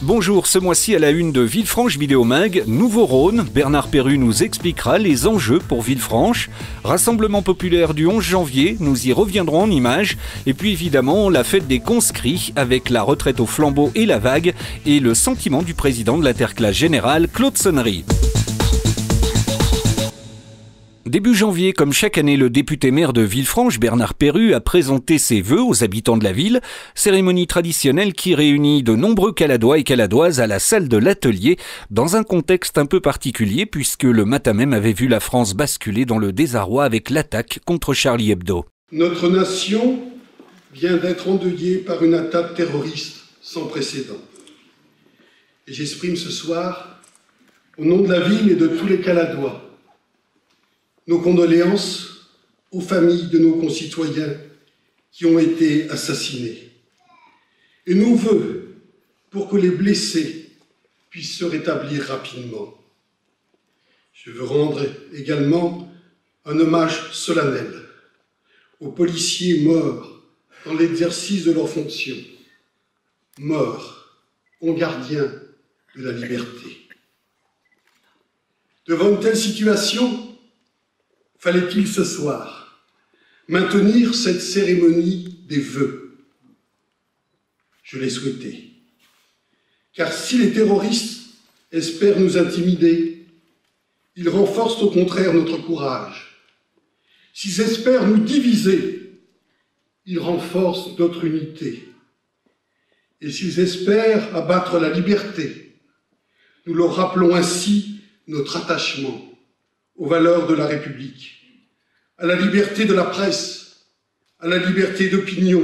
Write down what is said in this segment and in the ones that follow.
Bonjour, ce mois-ci à la une de Villefranche Vidéo Mag, Nouveau-Rhône, Bernard Perru nous expliquera les enjeux pour Villefranche. Rassemblement populaire du 11 janvier, nous y reviendrons en images. Et puis évidemment, la fête des conscrits avec la retraite au flambeau et la vague et le sentiment du président de l'interclasse générale, Claude Sonnery. Début janvier, comme chaque année, le député maire de Villefranche, Bernard Perru, a présenté ses vœux aux habitants de la ville. Cérémonie traditionnelle qui réunit de nombreux Caladois et Caladoises à la salle de l'Atelier, dans un contexte un peu particulier puisque le matin même avait vu la France basculer dans le désarroi avec l'attaque contre Charlie Hebdo. Notre nation vient d'être endeuillée par une attaque terroriste sans précédent. Et j'exprime ce soir, au nom de la ville et de tous les Caladois, nos condoléances aux familles de nos concitoyens qui ont été assassinés et nos vœux pour que les blessés puissent se rétablir rapidement. Je veux rendre également un hommage solennel aux policiers morts dans l'exercice de leurs fonctions, morts en gardiens de la liberté. Devant une telle situation, fallait-il ce soir maintenir cette cérémonie des vœux? Je l'ai souhaité. Car si les terroristes espèrent nous intimider, ils renforcent au contraire notre courage. S'ils espèrent nous diviser, ils renforcent notre unité. Et s'ils espèrent abattre la liberté, nous leur rappelons ainsi notre attachement aux valeurs de la République, à la liberté de la presse, à la liberté d'opinion,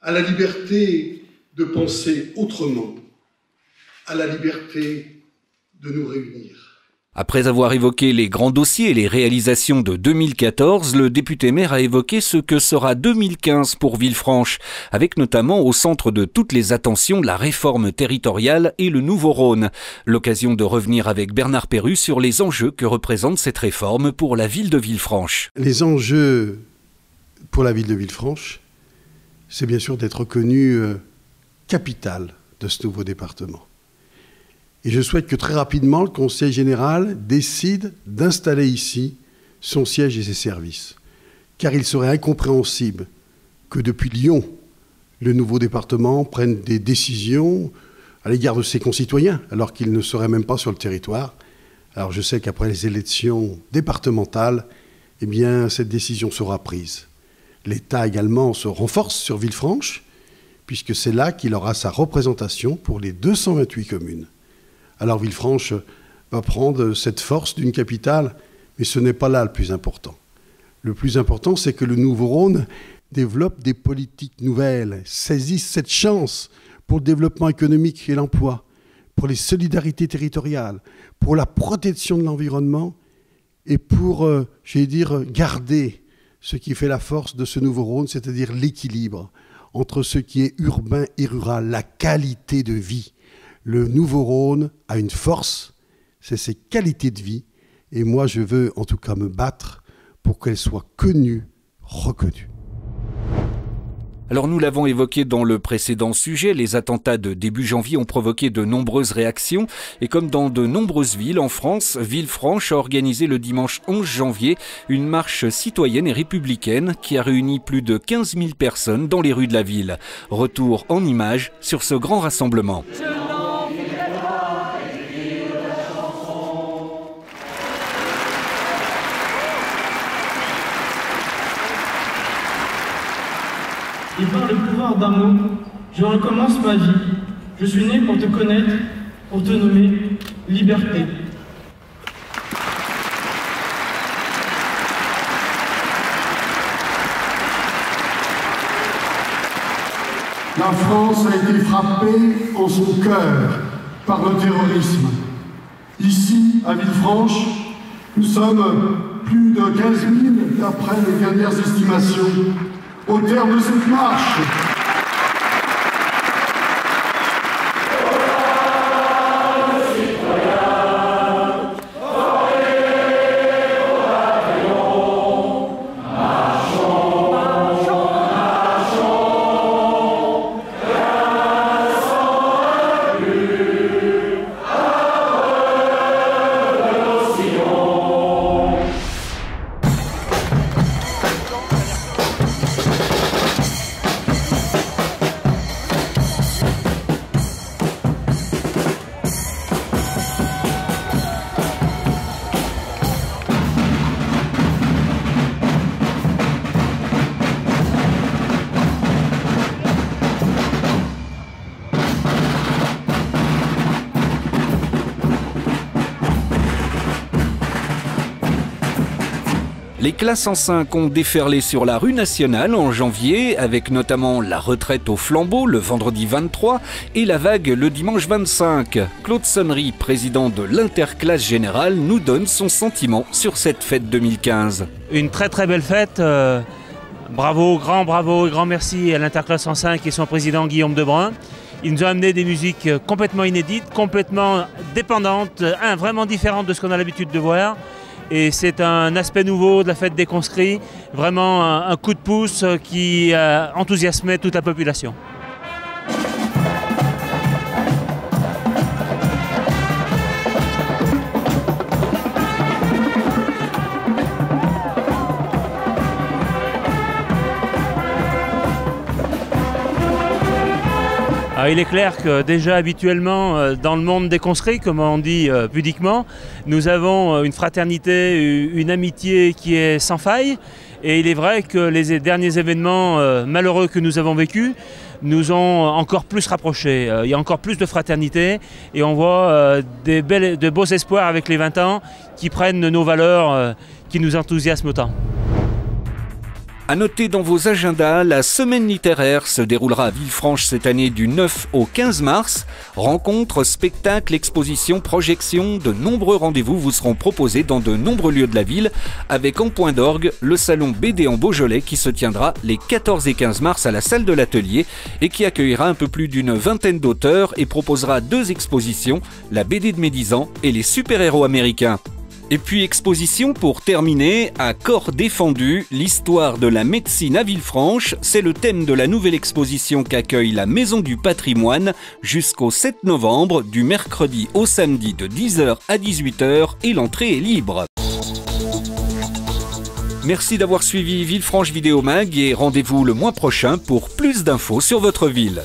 à la liberté de penser autrement, à la liberté de nous réunir. Après avoir évoqué les grands dossiers et les réalisations de 2014, le député maire a évoqué ce que sera 2015 pour Villefranche, avec notamment au centre de toutes les attentions la réforme territoriale et le Nouveau-Rhône. L'occasion de revenir avec Bernard Perru sur les enjeux que représente cette réforme pour la ville de Villefranche. Les enjeux pour la ville de Villefranche, c'est bien sûr d'être reconnue capitale de ce nouveau département. Et je souhaite que très rapidement, le Conseil général décide d'installer ici son siège et ses services. Car il serait incompréhensible que depuis Lyon, le nouveau département prenne des décisions à l'égard de ses concitoyens, alors qu'ils ne seraient même pas sur le territoire. Alors je sais qu'après les élections départementales, eh bien, cette décision sera prise. L'État également se renforce sur Villefranche, puisque c'est là qu'il aura sa représentation pour les 228 communes. Alors Villefranche va prendre cette force d'une capitale, mais ce n'est pas là le plus important. Le plus important, c'est que le Nouveau-Rhône développe des politiques nouvelles, saisisse cette chance pour le développement économique et l'emploi, pour les solidarités territoriales, pour la protection de l'environnement et pour, garder ce qui fait la force de ce Nouveau-Rhône, c'est-à-dire l'équilibre entre ce qui est urbain et rural, la qualité de vie. Le Nouveau-Rhône a une force, c'est ses qualités de vie. Et moi, je veux en tout cas me battre pour qu'elle soit connue, reconnue. Alors nous l'avons évoqué dans le précédent sujet, les attentats de début janvier ont provoqué de nombreuses réactions. Et comme dans de nombreuses villes en France, Villefranche a organisé le dimanche 11 janvier une marche citoyenne et républicaine qui a réuni plus de 15 000 personnes dans les rues de la ville. Retour en images sur ce grand rassemblement. Et par le pouvoir d'un mot, je recommence ma vie. Je suis né pour te connaître, pour te nommer liberté. La France a été frappée en son cœur par le terrorisme. Ici, à Villefranche, nous sommes plus de 15 000 d'après les dernières estimations. Au terme de cette marche, Les classes en 5 ont déferlé sur la rue nationale en janvier, avec notamment la retraite au flambeau le vendredi 23 et la vague le dimanche 25. Claude Sonnery, président de l'Interclasse Générale, nous donne son sentiment sur cette fête 2015. Une très très belle fête. Bravo et grand merci à l'Interclasse en 5 et son président Guillaume Debrun. Ils nous ont amené des musiques complètement inédites, complètement dépendantes, vraiment différentes de ce qu'on a l'habitude de voir. Et c'est un aspect nouveau de la fête des conscrits, vraiment un coup de pouce qui enthousiasmait toute la population. Alors, il est clair que déjà habituellement dans le monde des conscrits, comme on dit pudiquement, nous avons une fraternité, une amitié qui est sans faille. Et il est vrai que les derniers événements malheureux que nous avons vécus nous ont encore plus rapprochés. Il y a encore plus de fraternité et on voit de beaux espoirs avec les 20 ans qui prennent nos valeurs, qui nous enthousiasment autant. À noter dans vos agendas, la semaine littéraire se déroulera à Villefranche cette année du 9 au 15 mars. Rencontres, spectacles, expositions, projections, de nombreux rendez-vous vous seront proposés dans de nombreux lieux de la ville, avec en point d'orgue le salon BD en Beaujolais qui se tiendra les 14 et 15 mars à la salle de l'Atelier et qui accueillera un peu plus d'une vingtaine d'auteurs et proposera 2 expositions, la BD de médisants et les super-héros américains. Et puis exposition pour terminer, à Corps défendu, l'histoire de la médecine à Villefranche, c'est le thème de la nouvelle exposition qu'accueille la Maison du Patrimoine jusqu'au 7 novembre, du mercredi au samedi de 10h à 18h et l'entrée est libre. Merci d'avoir suivi Villefranche Vidéo Mag et rendez-vous le mois prochain pour plus d'infos sur votre ville.